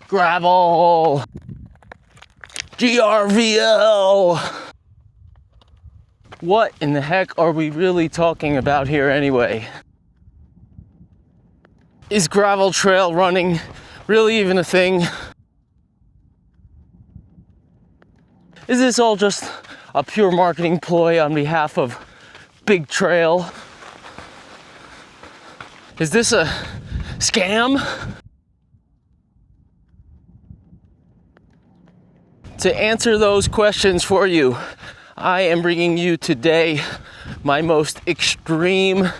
Gravel. GRVL. What in the heck are we really talking about here anyway? Is gravel trail running really even a thing? Is this all just a pure marketing ploy on behalf of Big Trail? Is this a scam? To answer those questions for you, I am bringing you today my most extreme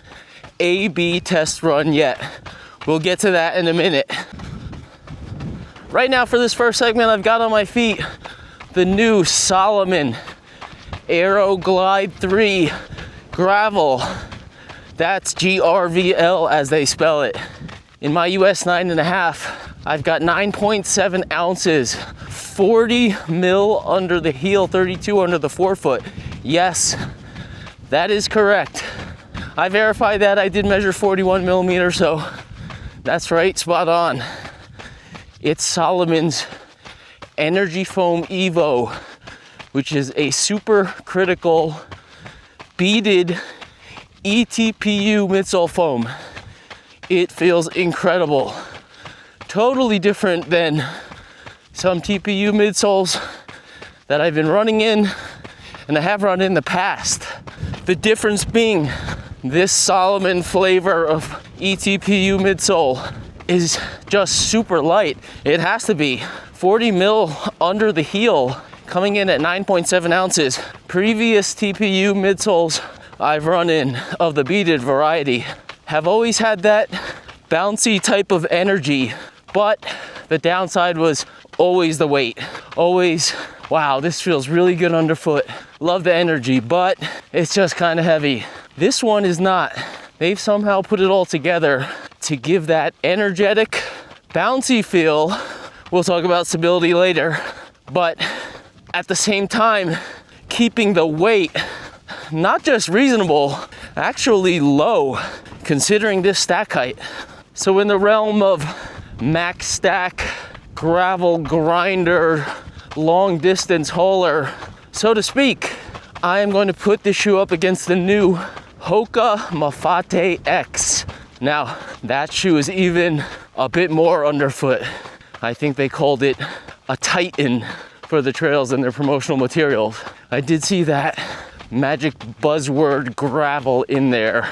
A/B test run yet. We'll get to that in a minute. Right now, for this first segment, I've got on my feet the new Salomon Aero Glide 3 gravel. That's GRVL as they spell it. In my US 9.5, I've got 9.7 ounces, 40 mil under the heel, 32 under the forefoot. Yes, that is correct. I verified that. I did measure 41 millimeters, so that's right, spot on. It's Salomon's Energy Foam Evo, which is a super critical beaded ETPU midsole foam. It feels incredible. Totally different than some TPU midsoles that I've been running in and I have run in the past. The difference being this Salomon flavor of ETPU midsole is just super light. It has to be 40 mil under the heel, coming in at 9.7 ounces. Previous TPU midsoles I've run in of the beaded variety have always had that bouncy type of energy, but the downside was always the weight. Always, wow, this feels really good underfoot. Love the energy, but it's just kind of heavy. This one is not. They've somehow put it all together to give that energetic, bouncy feel. We'll talk about stability later, but at the same time, keeping the weight not just reasonable, actually low, considering this stack height. So in the realm of max stack, gravel grinder, long distance hauler, so to speak, I am going to put this shoe up against the new Hoka MAFATE X. Now, that shoe is even a bit more underfoot. I think they called it a Titan for the trails in their promotional materials. I did see that magic buzzword gravel in there.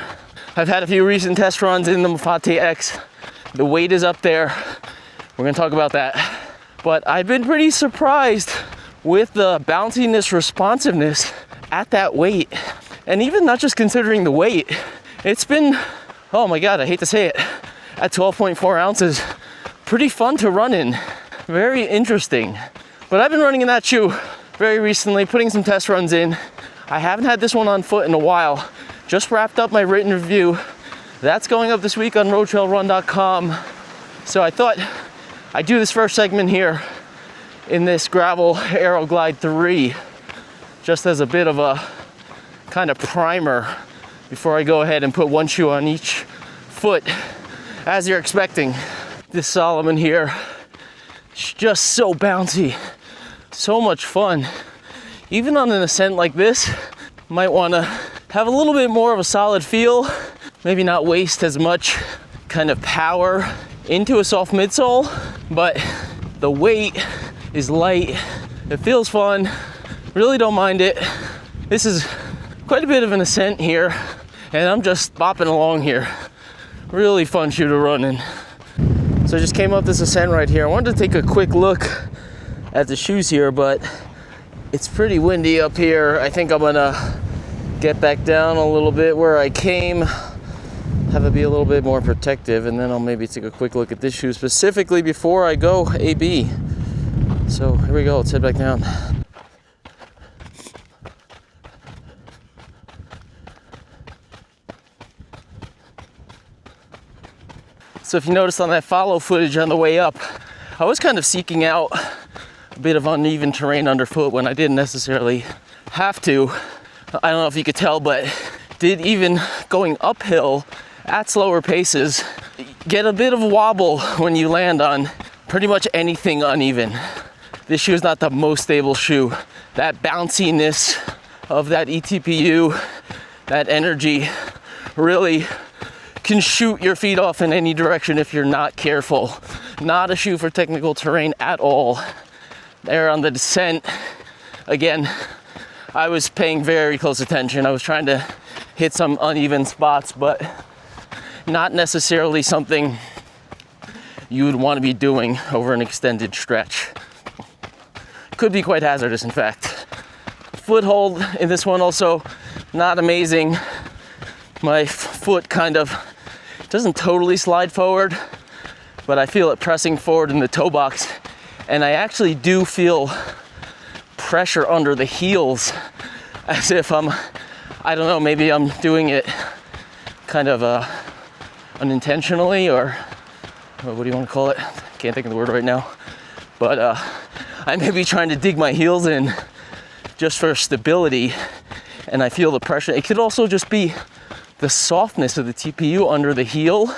I've had a few recent test runs in the MAFATE X. The weight is up there. We're gonna talk about that. But I've been pretty surprised with the bounciness, responsiveness at that weight. And even not just considering the weight, it's been, oh my God, I hate to say it, at 12.4 ounces, pretty fun to run in. Very interesting. But I've been running in that shoe very recently, putting some test runs in. I haven't had this one on foot in a while. Just wrapped up my written review. That's going up this week on roadtrailrun.com. So I thought I'd do this first segment here in this gravel Aero Glide 3, just as a bit of a kind of primer before I go ahead and put one shoe on each foot, as you're expecting. This Salomon here, it's just so bouncy, so much fun. Even on an ascent like this, might want to have a little bit more of a solid feel, maybe not waste as much kind of power into a soft midsole, but the weight is light, it feels fun, really don't mind it. This is quite a bit of an ascent here, and I'm just bopping along here. Really fun shoe to run in. So I just came up this ascent right here. I wanted to take a quick look at the shoes here, but it's pretty windy up here. I think I'm gonna get back down a little bit where I came, have it be a little bit more protective, and then I'll maybe take a quick look at this shoe specifically before I go AB. So here we go, let's head back down. So if you noticed on that follow footage on the way up, I was kind of seeking out a bit of uneven terrain underfoot when I didn't necessarily have to. I don't know if you could tell, but did even going uphill at slower paces get a bit of wobble when you land on pretty much anything uneven. This shoe is not the most stable shoe. That bounciness of that ETPU, that energy, really can shoot your feet off in any direction if you're not careful. Not a shoe for technical terrain at all. There on the descent, again, I was paying very close attention. I was trying to hit some uneven spots, but not necessarily something you would want to be doing over an extended stretch. Could be quite hazardous, in fact. Foothold in this one also not amazing. My foot kind of doesn't totally slide forward, but I feel it pressing forward in the toe box, and I actually do feel pressure under the heels, as if I don't know, maybe I'm doing it kind of unintentionally, or what do you want to call it? Can't think of the word right now, but I may be trying to dig my heels in just for stability, and I feel the pressure. It could also just be the softness of the TPU under the heel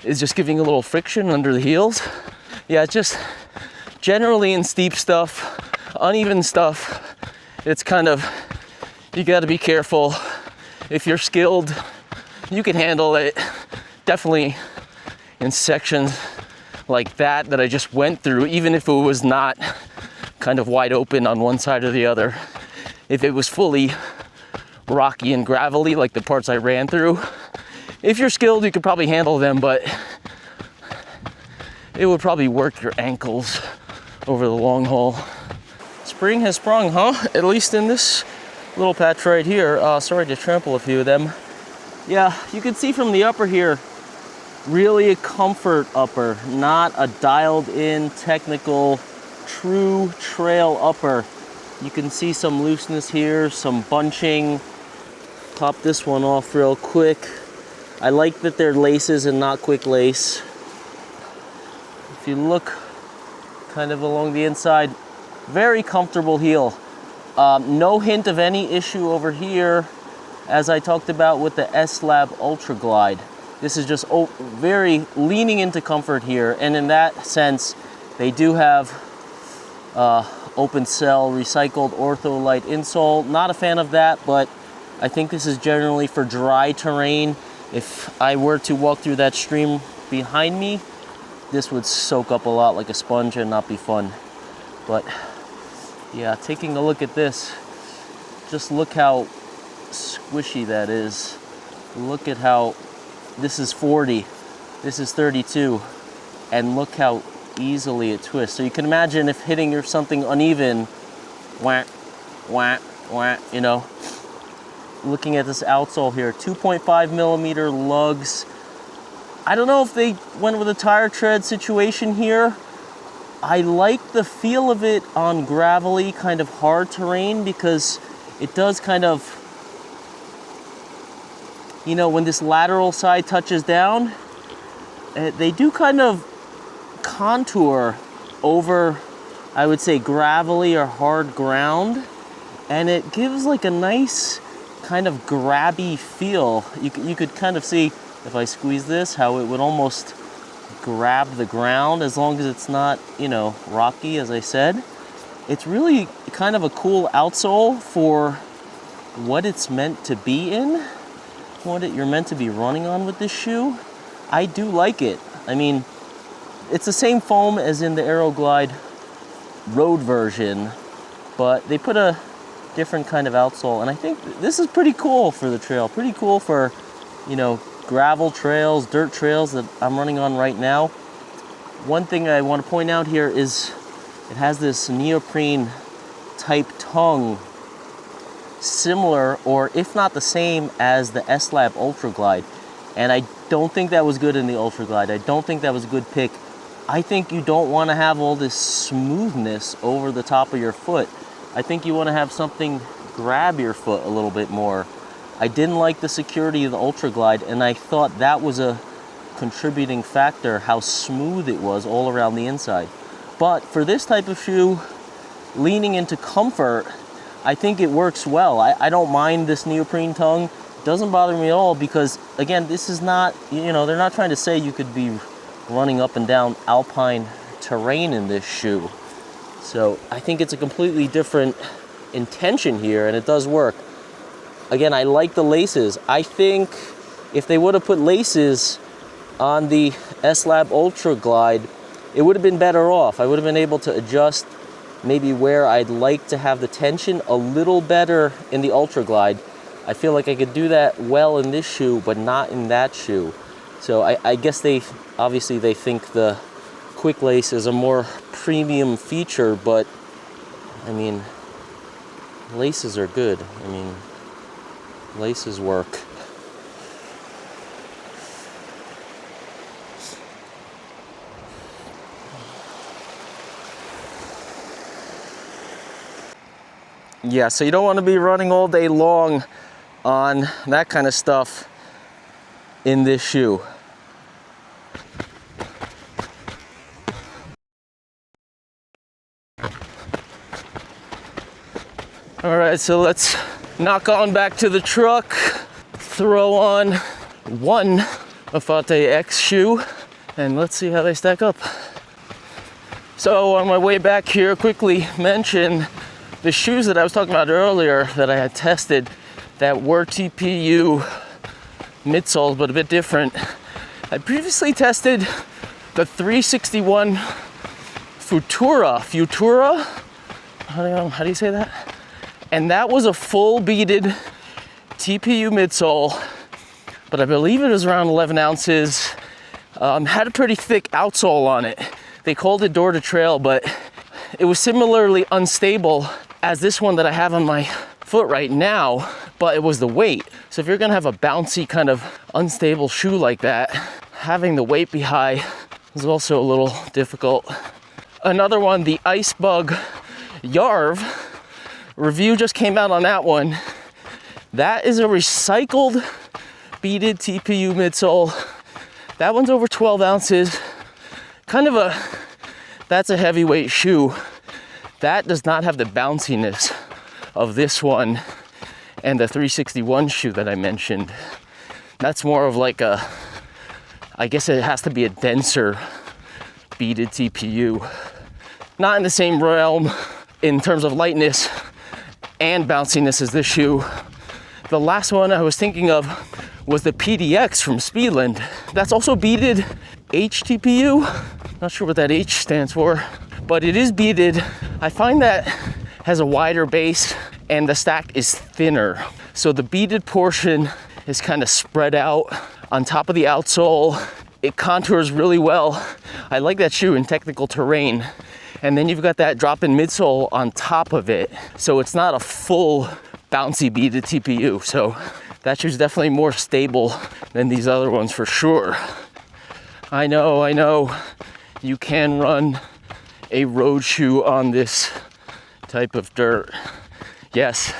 is just giving a little friction under the heels. Yeah, it's just generally in steep stuff, uneven stuff, it's kind of, you got to be careful. If you're skilled, you can handle it. Definitely in sections like that I just went through, even if it was not kind of wide open on one side or the other. If it was fully rocky and gravelly, like the parts I ran through, if you're skilled, you could probably handle them, but it would probably work your ankles over the long haul. Spring has sprung, huh? At least in this little patch right here. Sorry to trample a few of them. Yeah, you can see from the upper here, really a comfort upper, not a dialed in technical true trail upper. You can see some looseness here, some bunching. Pop this one off real quick. I like that they're laces and not quick lace. If you look kind of along the inside, very comfortable heel. No hint of any issue over here, as I talked about with the S-Lab Ultra Glide. This is just very leaning into comfort here, and in that sense, they do have open cell recycled ortholite insole. Not a fan of that, but I think this is generally for dry terrain. If I were to walk through that stream behind me, this would soak up a lot like a sponge and not be fun. But yeah, taking a look at this, just look how squishy that is. Look at how this is 40, this is 32, and look how easily it twists. So you can imagine if hitting your something uneven, wah, wah, wah, you know. Looking at this outsole here, 2.5 millimeter lugs. I don't know if they went with a tire tread situation here. I like the feel of it on gravelly, kind of hard terrain, because it does kind of, you know, when this lateral side touches down, they do kind of contour over, I would say, gravelly or hard ground, and it gives like a nice kind of grabby feel. You could kind of see, if I squeeze this, how it would almost grab the ground, as long as it's not, you know, rocky, as I said. It's really kind of a cool outsole for what it's meant to be in, what you're meant to be running on with this shoe. I do like it. I mean, it's the same foam as in the Aero Glide road version, but they put a different kind of outsole, and I think this is pretty cool for the trail, pretty cool for, you know, gravel trails, dirt trails that I'm running on right now. One thing I want to point out here is it has this neoprene type tongue, similar, or if not the same, as the S-Lab Ultra Glide, and I don't think that was good in the Ultra Glide. I don't think that was a good pick. I think you don't want to have all this smoothness over the top of your foot. I think you want to have something grab your foot a little bit more. I didn't like the security of the Ultra Glide, and I thought that was a contributing factor, how smooth it was all around the inside. But for this type of shoe, leaning into comfort, I think it works well. I don't mind this neoprene tongue. It doesn't bother me at all, because again, this is not, you know, they're not trying to say you could be running up and down alpine terrain in this shoe. So I think it's a completely different intention here, and it does work. Again, I like the laces. I think if they would have put laces on the S-Lab Ultra Glide, it would have been better off. I would have been able to adjust maybe where I'd like to have the tension a little better in the Ultra Glide. I feel like I could do that well in this shoe, but not in that shoe. So I guess obviously they think the quick lace is a more premium feature, but I mean, laces are good. I mean, laces work. Yeah, so you don't want to be running all day long on that kind of stuff in this shoe. All right, so let's knock on back to the truck, throw on one MAFATE X shoe, and let's see how they stack up. So on my way back here, quickly mention the shoes that I was talking about earlier that I had tested that were TPU midsoles, but a bit different. I previously tested the 361 Futura, how do you say that? And that was a full beaded TPU midsole, but I believe it was around 11 ounces. Had a pretty thick outsole on it. They called it door to trail, but it was similarly unstable as this one that I have on my foot right now, but it was the weight. So if you're gonna have a bouncy kind of unstable shoe like that, having the weight be high is also a little difficult. Another one, the Ice Bug Yarv, review just came out on that one. That is a recycled beaded TPU midsole. That one's over 12 ounces. That's a heavyweight shoe. That does not have the bounciness of this one and the 361 shoe that I mentioned. That's more of like I guess it has to be a denser beaded TPU. Not in the same realm in terms of lightness and bounciness as this shoe. The last one I was thinking of was the PDX from Speedland. That's also beaded HTPU. Not sure what that H stands for, but it is beaded. I find that has a wider base and the stack is thinner. So the beaded portion is kind of spread out on top of the outsole. It contours really well. I like that shoe in technical terrain. And then you've got that drop-in midsole on top of it. So it's not a full bouncy beaded TPU. So that shoe's definitely more stable than these other ones for sure. I know, you can run a road shoe on this type of dirt. Yes,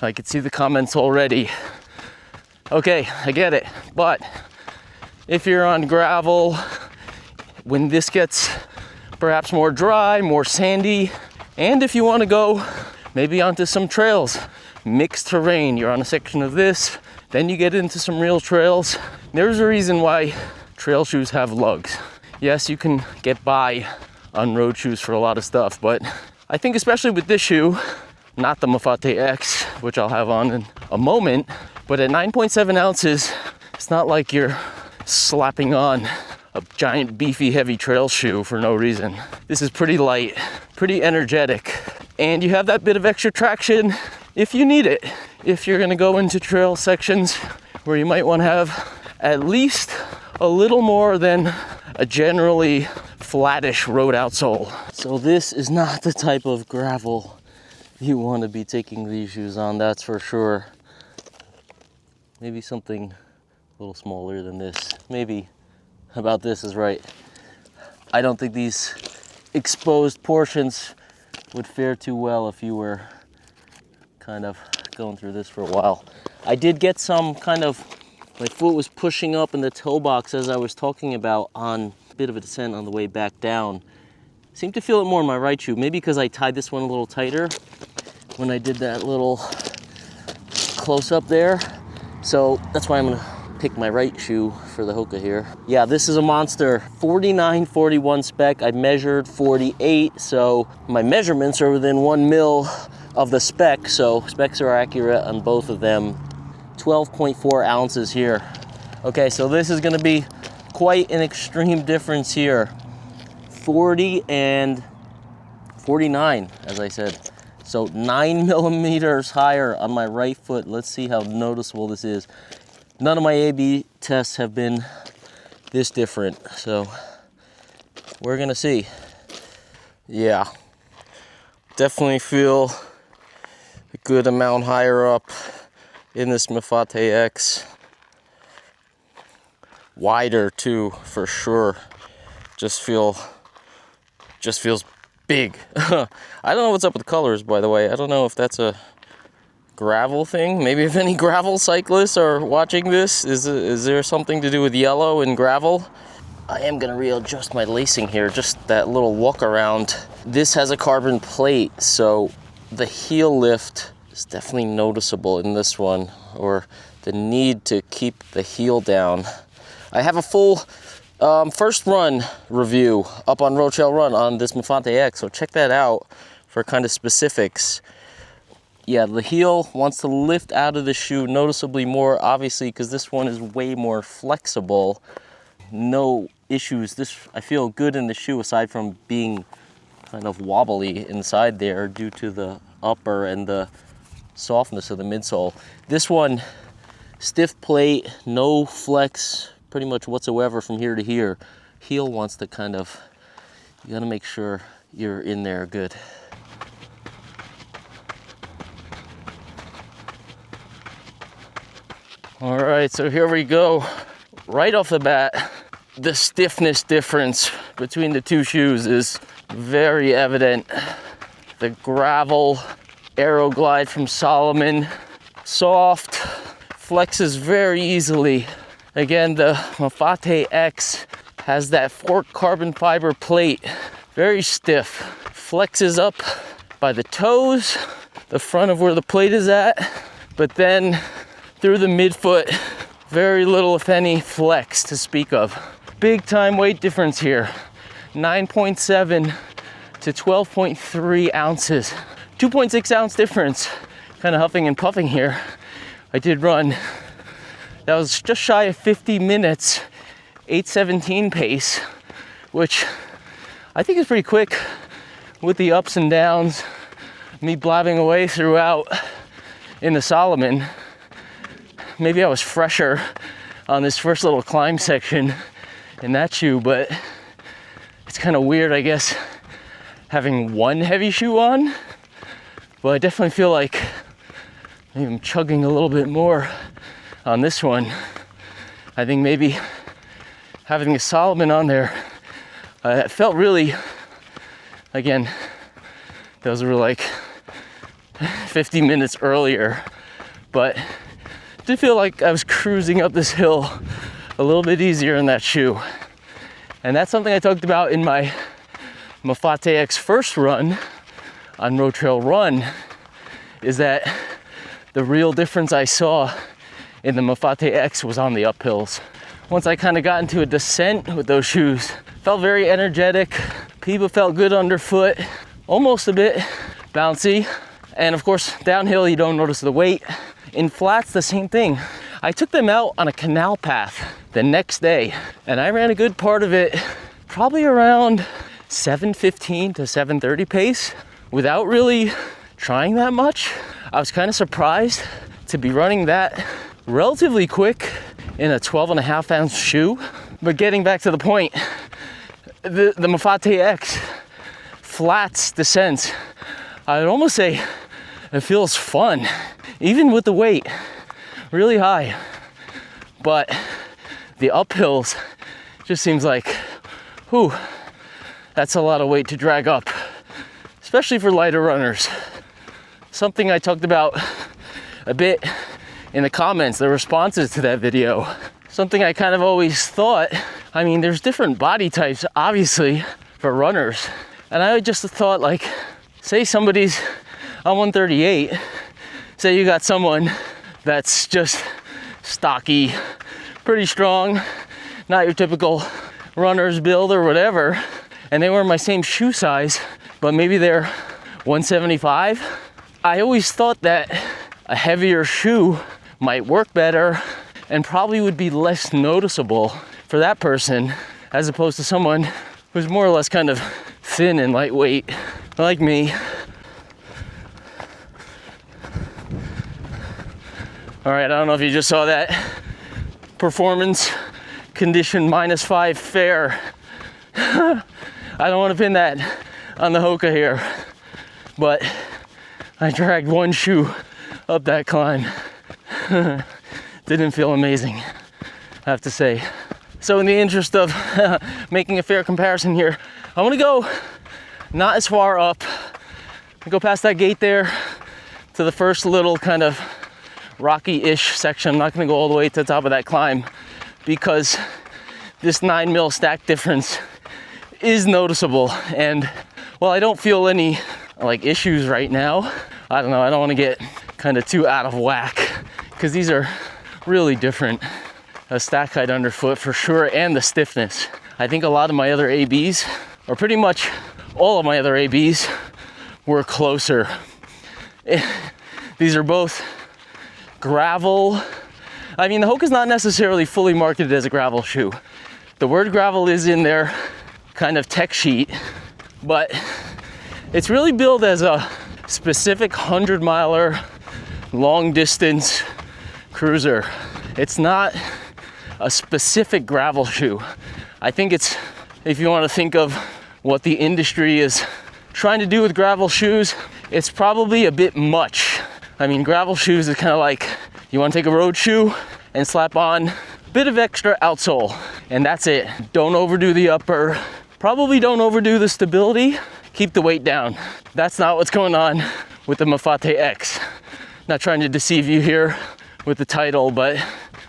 I can see the comments already. Okay, I get it. But if you're on gravel, when this gets perhaps more dry, more sandy, and if you want to go maybe onto some trails, mixed terrain, you're on a section of this, then you get into some real trails. There's a reason why trail shoes have lugs. Yes, you can get by on road shoes for a lot of stuff, but I think especially with this shoe, not the MAFATE X, which I'll have on in a moment, but at 9.7 ounces, it's not like you're slapping on a giant beefy heavy trail shoe for no reason. This is pretty light, pretty energetic, and you have that bit of extra traction if you need it. If you're gonna go into trail sections where you might wanna have at least a little more than a generally flattish road outsole. So this is not the type of gravel you want to be taking these shoes on, that's for sure. Maybe something a little smaller than this. Maybe about this is right. I don't think these exposed portions would fare too well if you were kind of going through this for a while. I did get some kind of, my foot was pushing up in the toe box as I was talking about on a bit of a descent on the way back down. Seemed to feel it more in my right shoe, maybe because I tied this one a little tighter when I did that little close up there. So that's why I'm gonna pick my right shoe for the Hoka here. Yeah, this is a monster. 49-41 spec. I measured 48, so my measurements are within 1 mil of the spec, so specs are accurate on both of them. 12.4 ounces here. Okay, so this is gonna be quite an extreme difference here. 40 and 49, as I said. So 9 millimeters higher on my right foot. Let's see how noticeable this is. None of my A/B tests have been this different, so we're gonna see. Yeah, definitely feel a good amount higher up in this MAFATE X. Wider too, for sure. Just feels big. I don't know what's up with the colors, by the way. I don't know if that's a gravel thing. Maybe if any gravel cyclists are watching this, is there something to do with yellow and gravel? I am gonna readjust my lacing here, just that little walk around. This has a carbon plate, so the heel lift is definitely noticeable in this one, or the need to keep the heel down. I have a full first run review up on Road Trail Run on this MAFATE X, so check that out for kind of specifics. Yeah, the heel wants to lift out of the shoe noticeably more, obviously, because this one is way more flexible. No issues. This, I feel good in the shoe, aside from being kind of wobbly inside there due to the upper and the softness of the midsole. This one, stiff plate, no flex pretty much whatsoever from here to here. Heel wants to kind of, you gotta make sure you're in there good. All right, so here we go. Right off the bat, the stiffness difference between the two shoes is very evident. The gravel Aero Glide from Salomon, soft, flexes very easily. Again, the MAFATE X has that forked carbon fiber plate, very stiff. Flexes up by the toes, the front of where the plate is at, but then through the midfoot, very little, if any, flex to speak of. Big time weight difference here, 9.7 to 12.3 ounces. 2.6 ounce difference, kind of huffing and puffing here. I did run, that was just shy of 50 minutes, 8:17 pace, which I think is pretty quick with the ups and downs, me blabbing away throughout in the Salomon. Maybe I was fresher on this first little climb section in that shoe, but it's kind of weird, I guess, having one heavy shoe on. But I definitely feel like maybe I'm chugging a little bit more on this one. I think maybe having a Salomon on there, it felt really, again, those were like 50 minutes earlier, but I did feel like I was cruising up this hill a little bit easier in that shoe. And that's something I talked about in my MAFATE X first run on Road Trail Run, is that the real difference I saw in the MAFATE X was on the uphills. Once I kind of got into a descent with those shoes, felt very energetic. Piba felt good underfoot, almost a bit bouncy. And of course, downhill, you don't notice the weight. In flats, the same thing. I took them out on a canal path the next day, and I ran a good part of it, probably around 7:15 to 7:30 pace, without really trying that much. I was kind of surprised to be running that relatively quick in a 12.5 ounce shoe. But getting back to the point, the MAFATE X flats descents, I'd almost say it feels fun, even with the weight really high. But the uphills just seems like, whew, that's a lot of weight to drag up, especially for lighter runners. Something I talked about a bit in the comments, the responses to that video. Something I kind of always thought, I mean, there's different body types, obviously, for runners. And I just thought, like, say somebody's on 138, say you got someone that's just stocky, pretty strong, not your typical runner's build or whatever, and they were my same shoe size, but maybe they're 175. I always thought that a heavier shoe might work better and probably would be less noticeable for that person as opposed to someone who's more or less kind of thin and lightweight like me. All right, I don't know if you just saw that performance condition -5 fair. I don't want to pin that on the Hoka here, but I dragged one shoe up that climb. Didn't feel amazing, I have to say. So in the interest of making a fair comparison here, I want to go not as far up. I go past that gate there to the first little kind of rocky-ish section. I'm not going to go all the way to the top of that climb because this 9 mil stack difference is noticeable. And while I don't feel any like issues right now, I don't know, I don't want to get kind of too out of whack because these are really different. A stack height underfoot for sure, and the stiffness. I think a lot of my other ABs, or pretty much all of my other ABs, were closer. These are both gravel. I mean, the Hoka's not necessarily fully marketed as a gravel shoe. The word gravel is in their kind of tech sheet, but it's really billed as a specific 100-miler, long distance cruiser. It's not a specific gravel shoe. I think it's, if you want to think of what the industry is trying to do with gravel shoes, it's probably a bit much. I mean, gravel shoes is kind of like, you want to take a road shoe and slap on a bit of extra outsole, and that's it. Don't overdo the upper. Probably don't overdo the stability. Keep the weight down. That's not what's going on with the MAFATE X. Not trying to deceive you here with the title, but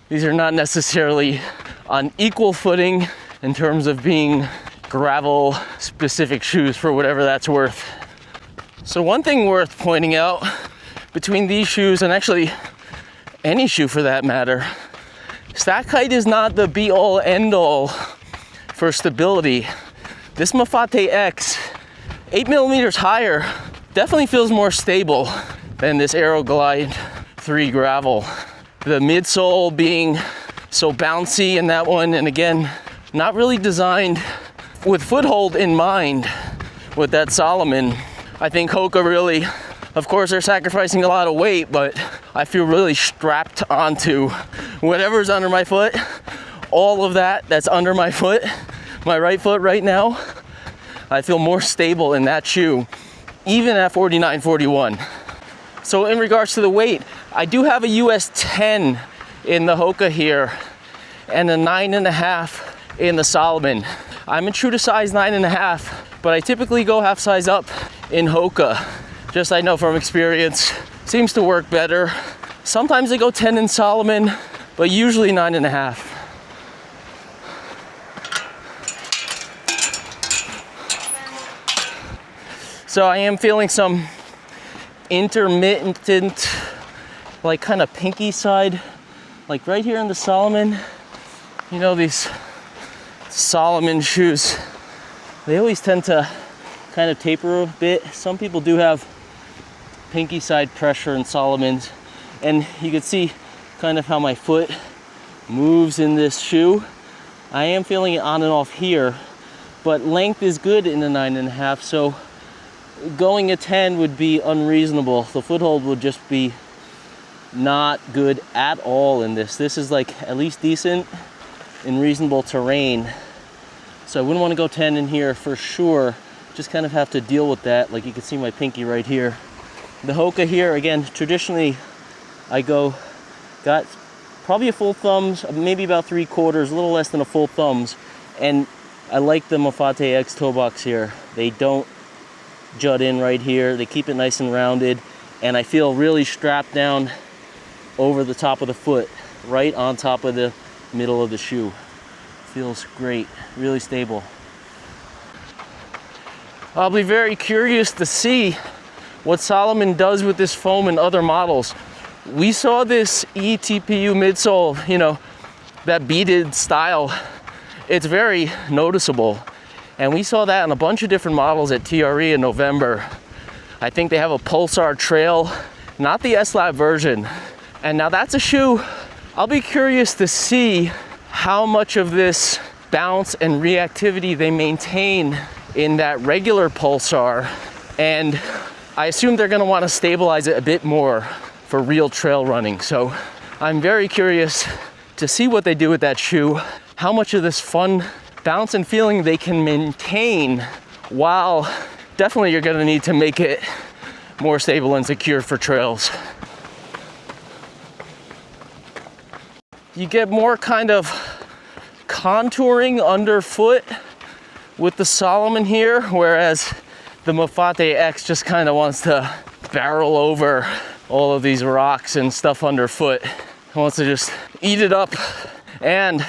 these are not necessarily on equal footing in terms of being gravel specific shoes, for whatever that's worth. So one thing worth pointing out between these shoes, and actually any shoe for that matter, stack height is not the be all end all for stability. This MAFATE X, 8 millimeters higher, definitely feels more stable than this Aero Glide 3 gravel. The midsole being so bouncy in that one, and again, not really designed with foothold in mind with that Salomon. I think Hoka really, of course, they're sacrificing a lot of weight, but I feel really strapped onto whatever's under my foot. All of that's under my foot, my right foot right now. I feel more stable in that shoe, even at 49, 41. So in regards to the weight, I do have a US 10 in the Hoka here and a 9.5 in the Salomon. I'm a true to size 9.5, but I typically go half size up in Hoka. Just I know from experience, seems to work better. Sometimes I go 10 in Salomon, but usually 9.5. So I am feeling some intermittent, like kind of pinky side, like right here in the Salomon. You know, these Salomon shoes, they always tend to kind of taper a bit. Some people do have pinky side pressure in Salomons, and you can see kind of how my foot moves in this shoe. I am feeling it on and off here, but length is good in the 9.5, so going a 10 would be unreasonable. The foothold would just be not good at all in this. This is like at least decent in reasonable terrain. So I wouldn't want to go 10 in here for sure. Just kind of have to deal with that. Like you can see my pinky right here. The Hoka here, again, traditionally I got probably a full thumbs, maybe about 3/4, a little less than a full thumbs. And I like the MAFATE X toe box here. They don't jut in right here. They keep it nice and rounded, and I feel really strapped down over the top of the foot, right on top of the middle of the shoe. Feels great, really stable. I'll be very curious to see what Salomon does with this foam in other models. We saw this eTPU midsole, you know, that beaded style, it's very noticeable. And we saw that in a bunch of different models at TRE in November. I think they have a Pulsar Trail, not the S-Lab version. And now that's a shoe, I'll be curious to see how much of this bounce and reactivity they maintain in that regular Pulsar. And I assume they're gonna wanna stabilize it a bit more for real trail running. So I'm very curious to see what they do with that shoe, how much of this fun bounce and feeling they can maintain, while definitely you're gonna need to make it more stable and secure for trails. You get more kind of contouring underfoot with the Salomon here, whereas the MAFATE X just kind of wants to barrel over all of these rocks and stuff underfoot. It wants to just eat it up, and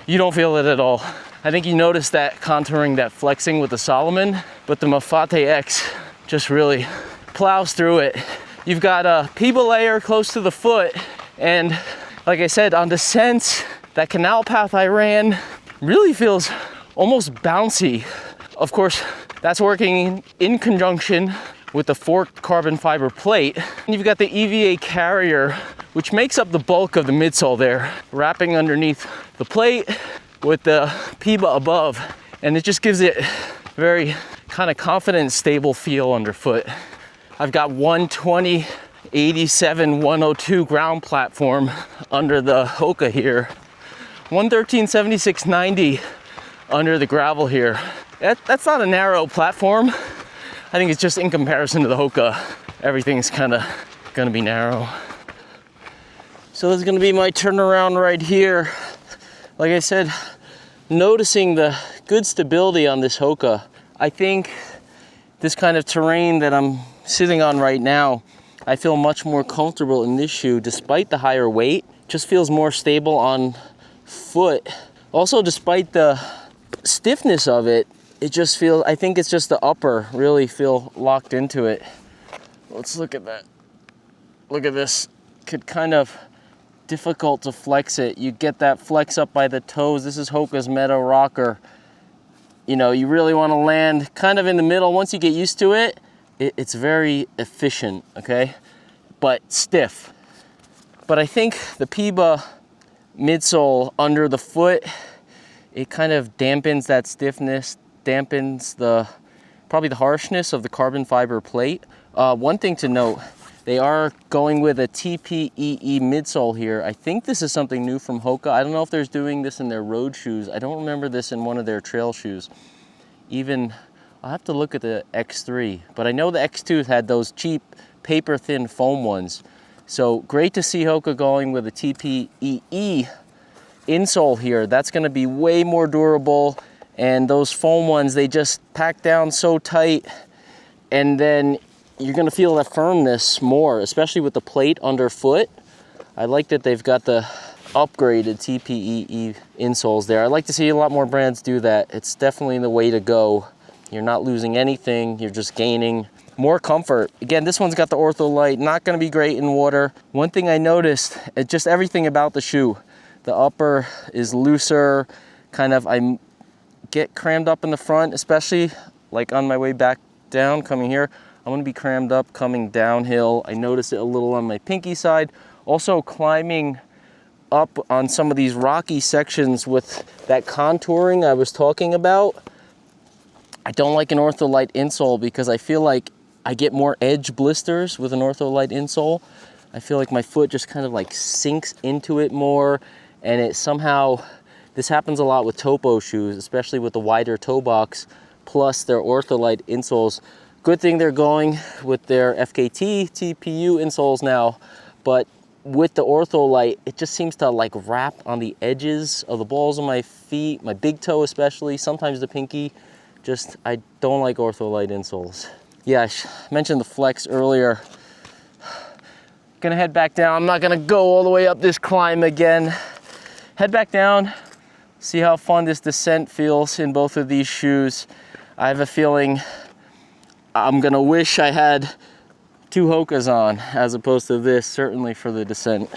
you don't feel it at all. I think you notice that contouring, that flexing with the Salomon, but the MAFATE X just really plows through it. You've got a PIBA layer close to the foot, and like I said, on descents, that canal path I ran really feels almost bouncy. Of course, that's working in conjunction with the forked carbon fiber plate. And you've got the EVA carrier, which makes up the bulk of the midsole there, wrapping underneath the plate with the PIBA above. And it just gives it very kind of confident, stable feel underfoot. I've got 120, 87, 102 ground platform under the Hoka here. 113, 76, 90 under the gravel here. That's not a narrow platform. I think it's just in comparison to the Hoka, everything's kind of gonna be narrow. So this is gonna be my turnaround right here. Like I said, noticing the good stability on this Hoka. I think this kind of terrain that I'm sitting on right now, I feel much more comfortable in this shoe despite the higher weight. Just feels more stable on foot. Also, despite the stiffness of it, it just feels, I think it's just the upper really feel locked into it. Let's look at that. Look at this. Could kind of difficult to flex it. You get that flex up by the toes. This is Hoka's Meadow Rocker. You know, you really want to land kind of in the middle. Once you get used to it, it's very efficient, okay? But stiff. But I think the PIBA midsole under the foot, it kind of dampens that stiffness, dampens probably the harshness of the carbon fiber plate. One thing to note, they are going with a TPEE midsole here. I think this is something new from Hoka. I don't know if they're doing this in their road shoes. I don't remember this in one of their trail shoes. Even, I'll have to look at the X3, but I know the X2 had those cheap paper thin foam ones. So great to see Hoka going with a TPEE insole here. That's gonna be way more durable, and those foam ones, they just pack down so tight, and then you're gonna feel that firmness more, especially with the plate underfoot. I like that they've got the upgraded TPEE insoles there. I like to see a lot more brands do that. It's definitely the way to go. You're not losing anything, you're just gaining more comfort. Again, this one's got the Ortholite, not gonna be great in water. One thing I noticed, just everything about the shoe. The upper is looser, kind of, I get crammed up in the front, especially like on my way back down, coming here. I'm gonna be crammed up coming downhill. I noticed it a little on my pinky side. Also climbing up on some of these rocky sections with that contouring I was talking about. I don't like an Ortholite insole because I feel like I get more edge blisters with an Ortholite insole. I feel like my foot just kind of like sinks into it more, and it somehow, this happens a lot with topo shoes, especially with the wider toe box, plus their Ortholite insoles. Good thing they're going with their FKT TPU insoles now, but with the Ortholite, it just seems to like wrap on the edges of the balls of my feet, my big toe especially, sometimes the pinky. Just, I don't like Ortholite insoles. Yeah, I mentioned the flex earlier. Gonna head back down. I'm not gonna go all the way up this climb again. Head back down, see how fun this descent feels in both of these shoes. I have a feeling I'm gonna wish I had two Hokas on as opposed to this, certainly for the descent.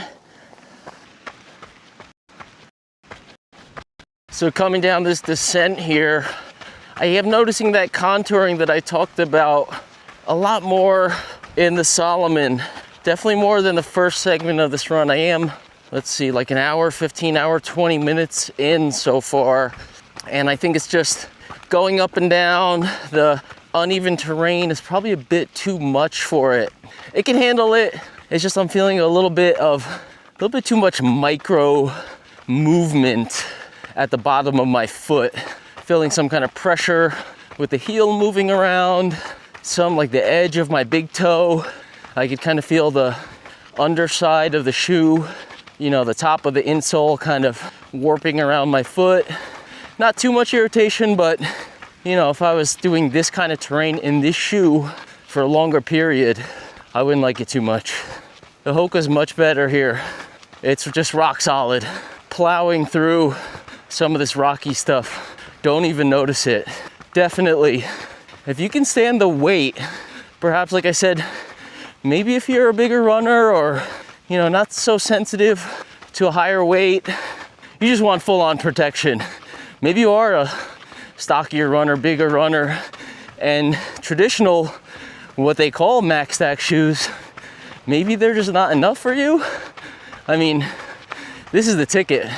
So coming down this descent here, I am noticing that contouring that I talked about a lot more in the Salomon. Definitely more than the first segment of this run. I am, let's see, like an hour, 15 hour, 20 minutes in so far. And I think it's just going up and down. The uneven terrain is probably a bit too much for it. It can handle it. It's just I'm feeling a little bit too much micro movement at the bottom of my foot. Feeling some kind of pressure with the heel moving around. Some like the edge of my big toe. I could kind of feel the underside of the shoe, you know, the top of the insole kind of warping around my foot. Not too much irritation, but you know, if I was doing this kind of terrain in this shoe for a longer period, I wouldn't like it too much. The Hoka's much better here. It's just rock solid. Plowing through some of this rocky stuff, don't even notice it. Definitely, if you can stand the weight, perhaps like I said, maybe if you're a bigger runner or, you know, not so sensitive to a higher weight, you just want full-on protection. Maybe you are a stockier runner, bigger runner, and traditional, what they call max stack shoes, maybe they're just not enough for you. I mean, this is the ticket.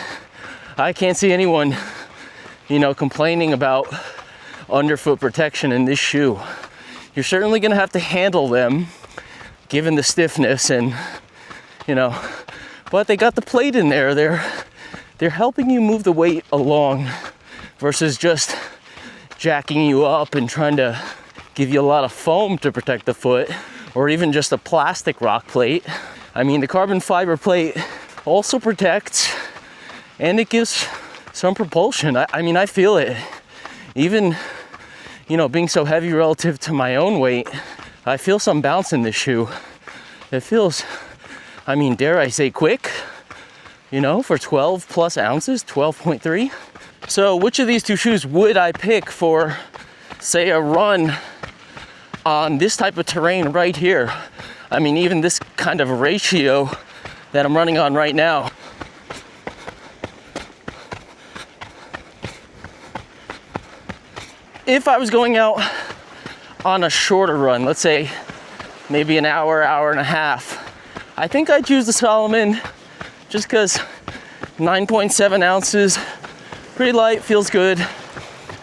I can't see anyone, you know, complaining about underfoot protection in this shoe. You're certainly gonna have to handle them given the stiffness and, you know, but they got the plate in there. They're helping you move the weight along versus just jacking you up and trying to give you a lot of foam to protect the foot, or even just a plastic rock plate. I mean, the carbon fiber plate also protects and it gives some propulsion. I mean, I feel it. Even, you know, being so heavy relative to my own weight, I feel some bounce in this shoe. It feels, I mean, dare I say quick, you know, for 12 plus ounces, 12.3. So which of these two shoes would I pick for, say, a run on this type of terrain right here? I mean, even this kind of ratio that I'm running on right now. If I was going out on a shorter run, let's say maybe an hour, hour and a half, I think I'd choose the Salomon just because 9.7 ounces, pretty light, feels good.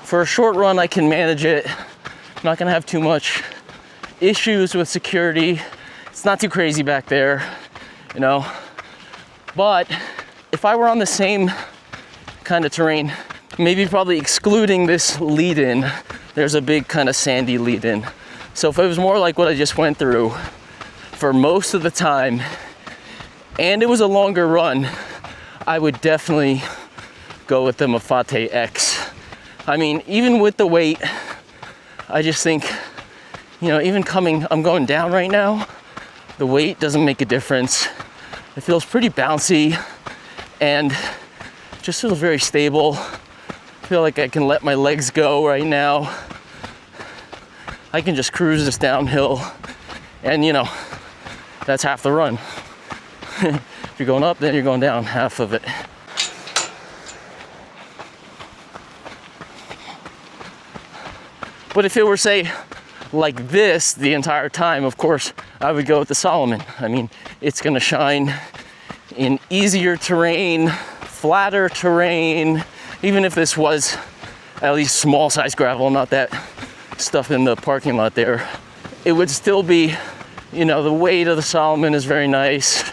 For a short run, I can manage it. I'm not gonna have too much issues with security. It's not too crazy back there, you know. But if I were on the same kind of terrain, maybe probably excluding this lead-in, there's a big kind of sandy lead-in. So if it was more like what I just went through for most of the time, and it was a longer run, I would definitely go with the MAFATE X. I mean, even with the weight, I just think, you know, even I'm going down right now, the weight doesn't make a difference. It feels pretty bouncy and just feels very stable. I feel like I can let my legs go right now. I can just cruise this downhill and, you know, that's half the run. If you're going up, then you're going down half of it. But if it were, say, like this the entire time, of course, I would go with the Salomon. I mean, it's gonna shine in easier terrain, flatter terrain. Even if this was at least small size gravel, not that stuff in the parking lot there, it would still be, you know, the weight of the Salomon is very nice.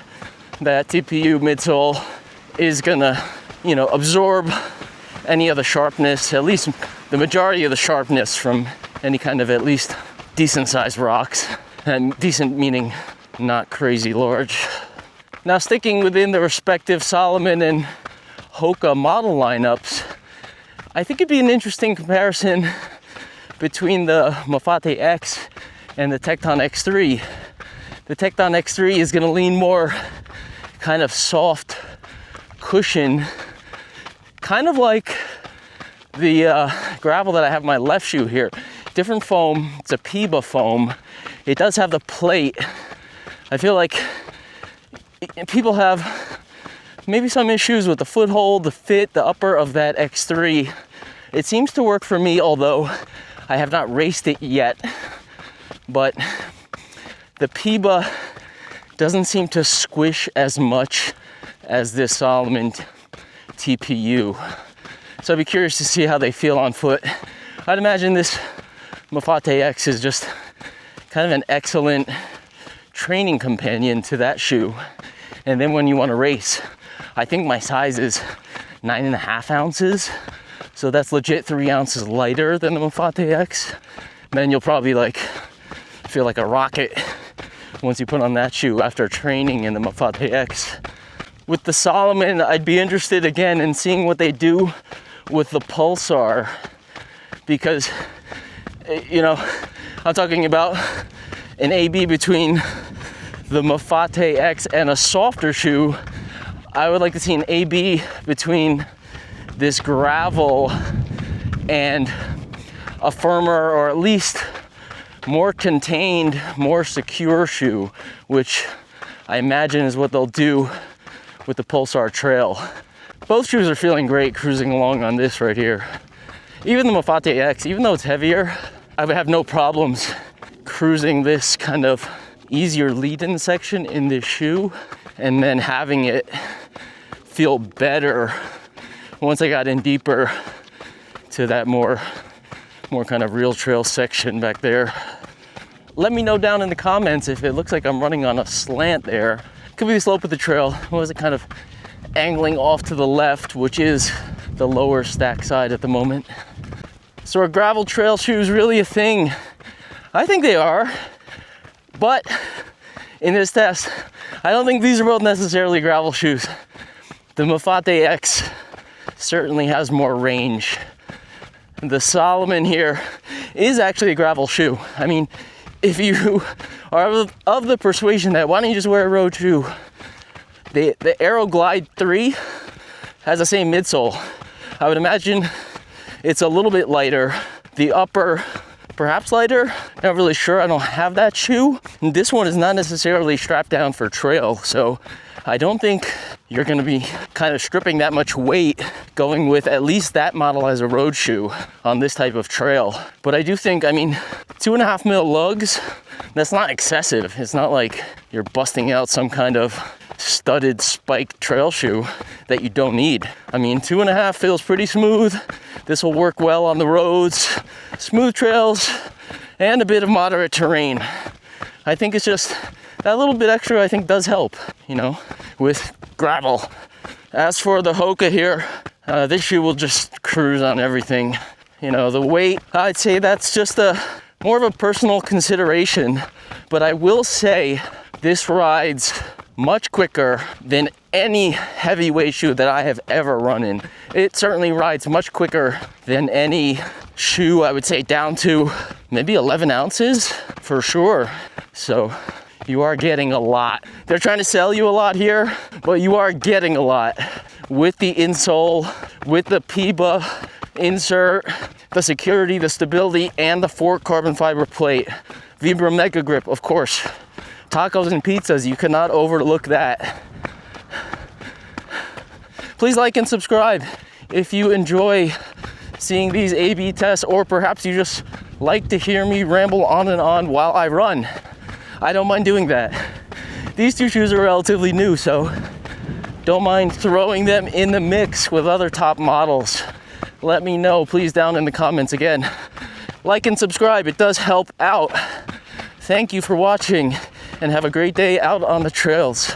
That TPU midsole is gonna, you know, absorb any of the sharpness, at least the majority of the sharpness from any kind of at least decent sized rocks. And decent meaning not crazy large. Now, sticking within the respective Salomon and Hoka model lineups, I think it'd be an interesting comparison between the MAFATE X and the Tecton X3. The Tecton X3 is gonna lean more kind of soft cushion, kind of like the gravel that I have in my left shoe here. Different foam, it's a Piba foam. It does have the plate. I feel like people have maybe some issues with the foothold, the fit, the upper of that X3. It seems to work for me, although I have not raced it yet. But the PIBA doesn't seem to squish as much as this Salomon TPU. So I'd be curious to see how they feel on foot. I'd imagine this MAFATE X is just kind of an excellent training companion to that shoe. And then when you want to race, I think my size is 9.5 ounces. So that's legit 3 ounces lighter than the MAFATE X. Then you'll probably like feel like a rocket once you put on that shoe after training in the MAFATE X. With the Salomon, I'd be interested again in seeing what they do with the pulsar, because, you know, I'm talking about an AB between the MAFATE X and a softer shoe. I would like to see an AB between this gravel and a firmer, or at least more contained, more secure shoe, which I imagine is what they'll do with the Pulsar Trail. Both shoes are feeling great cruising along on this right here. Even the MAFATE X, even though it's heavier, I would have no problems cruising this kind of easier lead-in section in this shoe, and then having it feel better once I got in deeper to that more kind of real trail section back there. Let me know down in the comments if it looks like I'm running on a slant there. Could be the slope of the trail. Or was it kind of angling off to the left, which is the lower stack side at the moment? So are gravel trail shoes really a thing? I think they are, but in this test, I don't think these are both necessarily gravel shoes. The MAFATE X certainly has more range. The Salomon here is actually a gravel shoe. I mean, if you are of the persuasion that why don't you just wear a road shoe, the Aero Glide 3 has the same midsole. I would imagine it's a little bit lighter. The upper, perhaps lighter. Not really sure, I don't have that shoe. And this one is not necessarily strapped down for trail, so I don't think you're gonna be kind of stripping that much weight going with at least that model as a road shoe on this type of trail. But I do think, I mean, 2.5 mil lugs, that's not excessive. It's not like you're busting out some kind of studded spiked trail shoe that you don't need. I mean, 2.5 feels pretty smooth. This will work well on the roads, smooth trails, and a bit of moderate terrain. I think it's just that little bit extra, I think, does help, you know, with gravel. As for the Hoka here, this shoe will just cruise on everything. You know, the weight, I'd say that's just more of a personal consideration, but I will say this rides much quicker than any heavyweight shoe that I have ever run in. It certainly rides much quicker than any shoe, I would say, down to maybe 11 ounces for sure. So you are getting a lot. They're trying to sell you a lot here, but you are getting a lot with the insole, with the PIBA insert, the security, the stability, and the fork carbon fiber plate. Vibram Mega Grip, of course. Tacos and pizzas, you cannot overlook that. Please like and subscribe if you enjoy seeing these A/B tests, or perhaps you just like to hear me ramble on and on while I run. I don't mind doing that. These two shoes are relatively new, so don't mind throwing them in the mix with other top models. Let me know, please, down in the comments again. Like and subscribe, it does help out. Thank you for watching, and have a great day out on the trails.